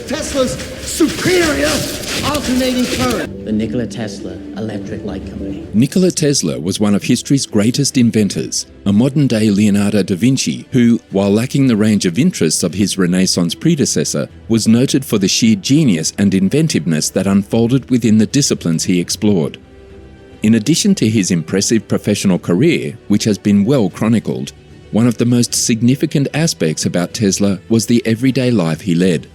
Tesla's superior alternating current. The Nikola Tesla Electric Light Company. Nikola Tesla was one of history's greatest inventors, a modern-day Leonardo da Vinci who, while lacking the range of interests of his Renaissance predecessor, was noted for the sheer genius and inventiveness that unfolded within the disciplines he explored. In addition to his impressive professional career, which has been well chronicled, one of the most significant aspects about Tesla was the everyday life he led.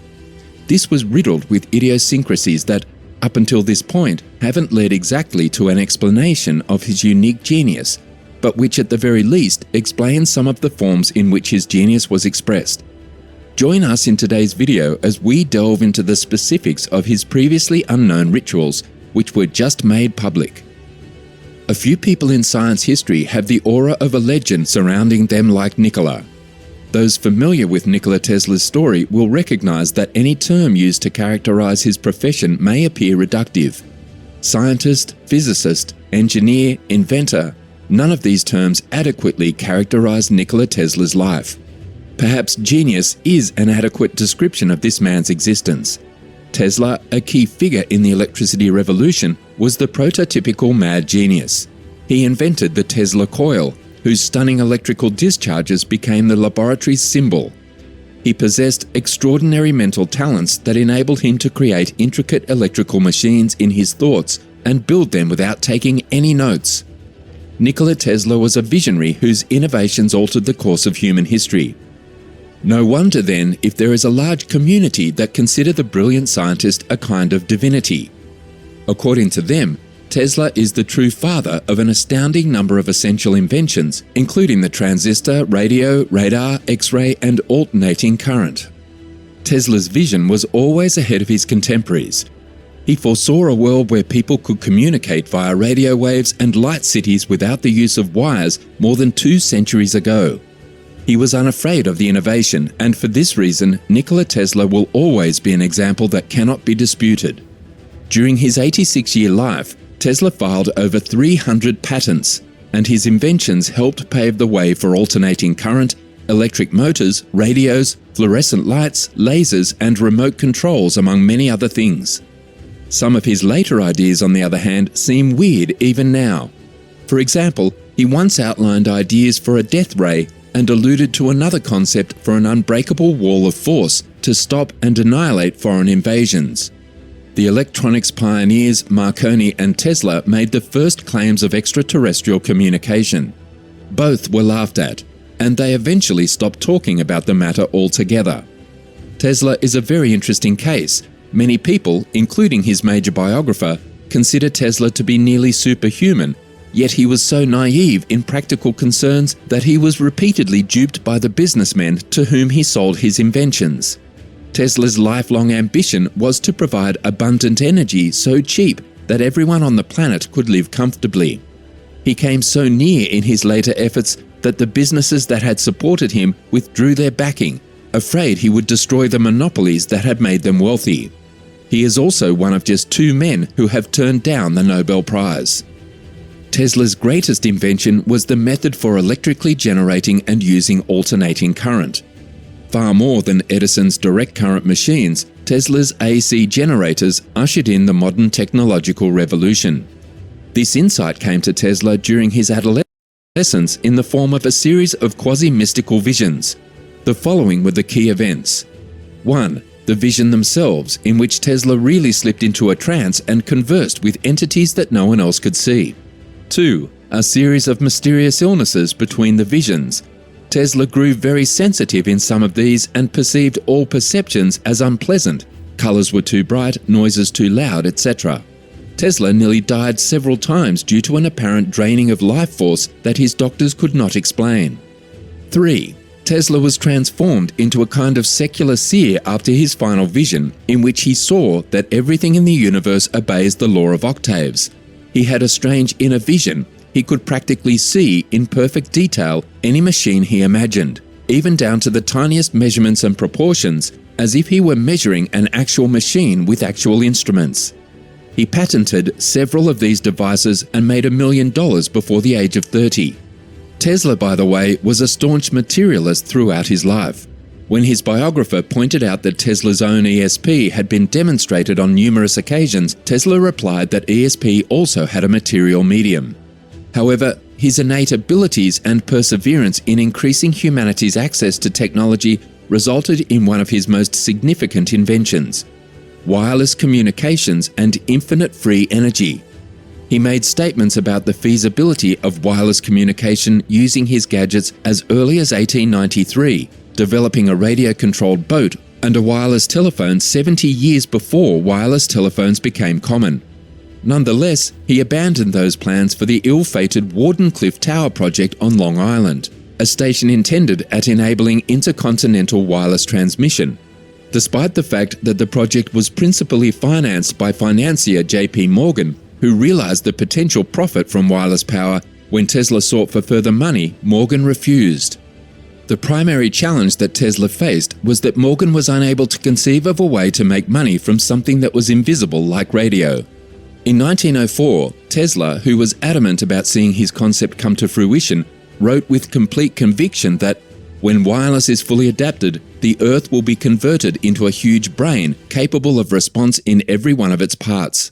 This was riddled with idiosyncrasies that, up until this point, haven't led exactly to an explanation of his unique genius, but which at the very least explain some of the forms in which his genius was expressed. Join us in today's video as we delve into the specifics of his previously unknown rituals, which were just made public. A few people in science history have the aura of a legend surrounding them like Nikola. Those familiar with Nikola Tesla's story will recognize that any term used to characterize his profession may appear reductive. Scientist, physicist, engineer, inventor, none of these terms adequately characterize Nikola Tesla's life. Perhaps genius is an adequate description of this man's existence. Tesla, a key figure in the electricity revolution, was the prototypical mad genius. He invented the Tesla coil, whose stunning electrical discharges became the laboratory's symbol. He possessed extraordinary mental talents that enabled him to create intricate electrical machines in his thoughts and build them without taking any notes. Nikola Tesla was a visionary whose innovations altered the course of human history. No wonder then if there is a large community that consider the brilliant scientist a kind of divinity. According to them, Tesla is the true father of an astounding number of essential inventions, including the transistor, radio, radar, X-ray, and alternating current. Tesla's vision was always ahead of his contemporaries. He foresaw a world where people could communicate via radio waves and light cities without the use of wires more than 2 centuries ago. He was unafraid of the innovation, and for this reason, Nikola Tesla will always be an example that cannot be disputed. During his 86-year life, Tesla filed over 300 patents, and his inventions helped pave the way for alternating current, electric motors, radios, fluorescent lights, lasers, and remote controls, among many other things. Some of his later ideas, on the other hand, seem weird even now. For example, he once outlined ideas for a death ray and alluded to another concept for an unbreakable wall of force to stop and annihilate foreign invasions. The electronics pioneers Marconi and Tesla made the first claims of extraterrestrial communication. Both were laughed at, and they eventually stopped talking about the matter altogether. Tesla is a very interesting case. Many people, including his major biographer, consider Tesla to be nearly superhuman, yet he was so naive in practical concerns that he was repeatedly duped by the businessmen to whom he sold his inventions. Tesla's lifelong ambition was to provide abundant energy so cheap that everyone on the planet could live comfortably. He came so near in his later efforts that the businesses that had supported him withdrew their backing, afraid he would destroy the monopolies that had made them wealthy. He is also one of just 2 men who have turned down the Nobel Prize. Tesla's greatest invention was the method for electrically generating and using alternating current. Far more than Edison's direct current machines, Tesla's AC generators ushered in the modern technological revolution. This insight came to Tesla during his adolescence in the form of a series of quasi-mystical visions. The following were the key events. 1. The vision themselves, in which Tesla really slipped into a trance and conversed with entities that no one else could see. 2. A series of mysterious illnesses between the visions. Tesla grew very sensitive in some of these and perceived all perceptions as unpleasant. Colors were too bright, noises too loud, etc. Tesla nearly died several times due to an apparent draining of life force that his doctors could not explain. 3. Tesla was transformed into a kind of secular seer after his final vision, in which he saw that everything in the universe obeys the law of octaves. He had a strange inner vision. He could practically see in perfect detail any machine he imagined, even down to the tiniest measurements and proportions, as if he were measuring an actual machine with actual instruments. He patented several of these devices and made $1 million before the age of 30. Tesla, by the way, was a staunch materialist throughout his life. When his biographer pointed out that Tesla's own ESP had been demonstrated on numerous occasions, Tesla replied that ESP also had a material medium. However, his innate abilities and perseverance in increasing humanity's access to technology resulted in one of his most significant inventions: wireless communications and infinite free energy. He made statements about the feasibility of wireless communication using his gadgets as early as 1893, developing a radio-controlled boat and a wireless telephone 70 years before wireless telephones became common. Nonetheless, he abandoned those plans for the ill-fated Wardenclyffe Tower project on Long Island, a station intended at enabling intercontinental wireless transmission. Despite the fact that the project was principally financed by financier J.P. Morgan, who realized the potential profit from wireless power, when Tesla sought for further money, Morgan refused. The primary challenge that Tesla faced was that Morgan was unable to conceive of a way to make money from something that was invisible like radio. In 1904, Tesla, who was adamant about seeing his concept come to fruition, wrote with complete conviction that when wireless is fully adapted, the Earth will be converted into a huge brain capable of response in every one of its parts.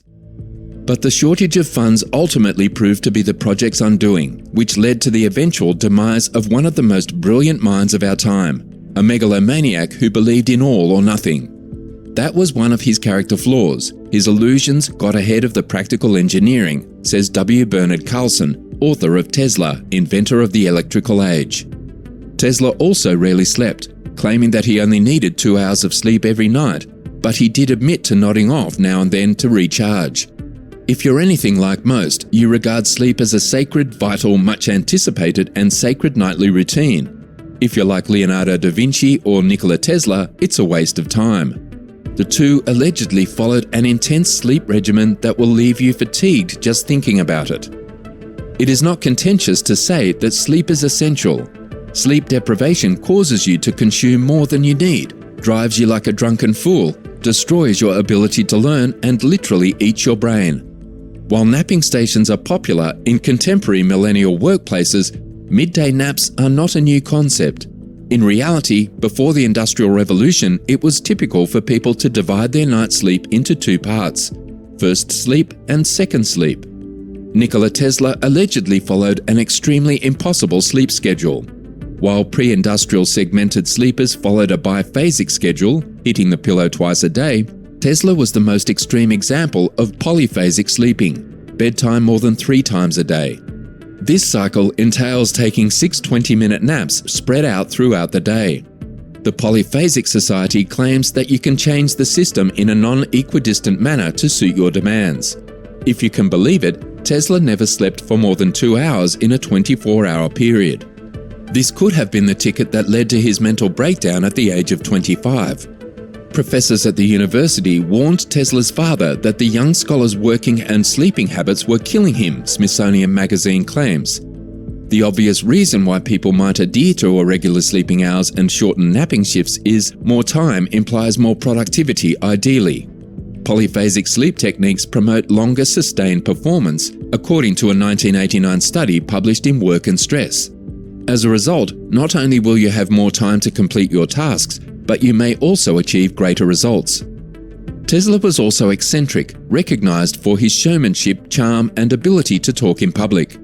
But the shortage of funds ultimately proved to be the project's undoing, which led to the eventual demise of one of the most brilliant minds of our time, a megalomaniac who believed in all or nothing. That was one of his character flaws. His illusions got ahead of the practical engineering, says W. Bernard Carlson, author of Tesla, Inventor of the Electrical Age. Tesla also rarely slept, claiming that he only needed 2 hours of sleep every night, but he did admit to nodding off now and then to recharge. If you're anything like most, you regard sleep as a sacred, vital, much anticipated, and sacred nightly routine. If you're like Leonardo da Vinci or Nikola Tesla, it's a waste of time. The two allegedly followed an intense sleep regimen that will leave you fatigued just thinking about it. It is not contentious to say that sleep is essential. Sleep deprivation causes you to consume more than you need, drives you like a drunken fool, destroys your ability to learn, and literally eats your brain. While napping stations are popular in contemporary millennial workplaces, midday naps are not a new concept. In reality, before the Industrial Revolution, it was typical for people to divide their night's sleep into 2 parts: first sleep and second sleep. Nikola Tesla allegedly followed an extremely impossible sleep schedule. While pre-industrial segmented sleepers followed a biphasic schedule, hitting the pillow twice a day, Tesla was the most extreme example of polyphasic sleeping, bedtime more than 3 times a day. This cycle entails taking 6 20-minute naps spread out throughout the day. The Polyphasic Society claims that you can change the system in a non-equidistant manner to suit your demands. If you can believe it, Tesla never slept for more than 2 hours in a 24-hour period. This could have been the ticket that led to his mental breakdown at the age of 25. Professors at the university warned Tesla's father that the young scholar's working and sleeping habits were killing him, Smithsonian Magazine claims. The obvious reason why people might adhere to irregular sleeping hours and shorten napping shifts is more time implies more productivity ideally. Polyphasic sleep techniques promote longer sustained performance, according to a 1989 study published in Work and Stress. As a result, not only will you have more time to complete your tasks, but you may also achieve greater results. Tesla was also eccentric, recognized for his showmanship, charm, and ability to talk in public.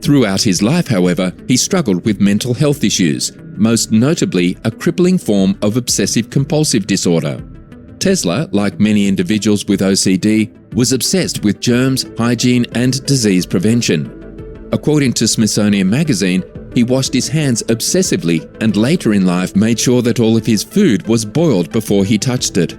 Throughout his life, however, he struggled with mental health issues, most notably a crippling form of obsessive-compulsive disorder. Tesla, like many individuals with OCD, was obsessed with germs, hygiene, and disease prevention. According to Smithsonian Magazine, he washed his hands obsessively and later in life made sure that all of his food was boiled before he touched it.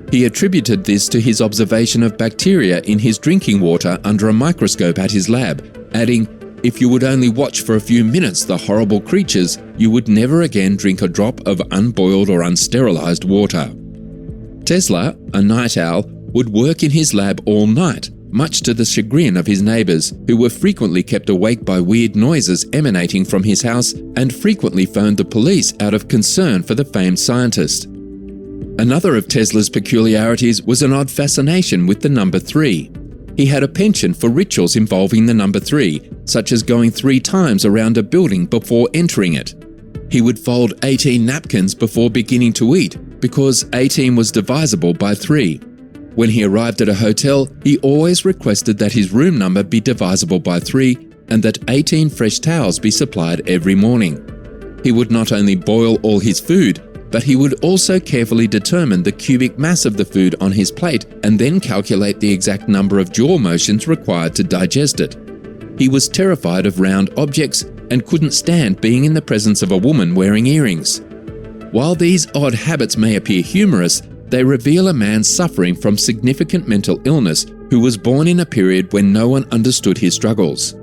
He attributed this to his observation of bacteria in his drinking water under a microscope at his lab, adding, "If you would only watch for a few minutes the horrible creatures, you would never again drink a drop of unboiled or unsterilized water." Tesla, a night owl, would work in his lab all night, much to the chagrin of his neighbors, who were frequently kept awake by weird noises emanating from his house and frequently phoned the police out of concern for the famed scientist. Another of Tesla's peculiarities was an odd fascination with the number 3. He had a penchant for rituals involving the number 3, such as going 3 times around a building before entering it. He would fold 18 napkins before beginning to eat because 18 was divisible by 3. When he arrived at a hotel, he always requested that his room number be divisible by 3 and that 18 fresh towels be supplied every morning. He would not only boil all his food, but he would also carefully determine the cubic mass of the food on his plate and then calculate the exact number of jaw motions required to digest it. He was terrified of round objects and couldn't stand being in the presence of a woman wearing earrings. While these odd habits may appear humorous, they reveal a man suffering from significant mental illness who was born in a period when no one understood his struggles.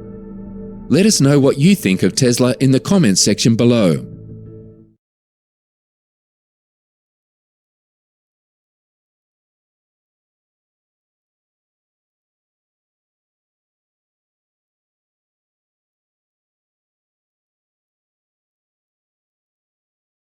Let us know what you think of Tesla in the comments section below.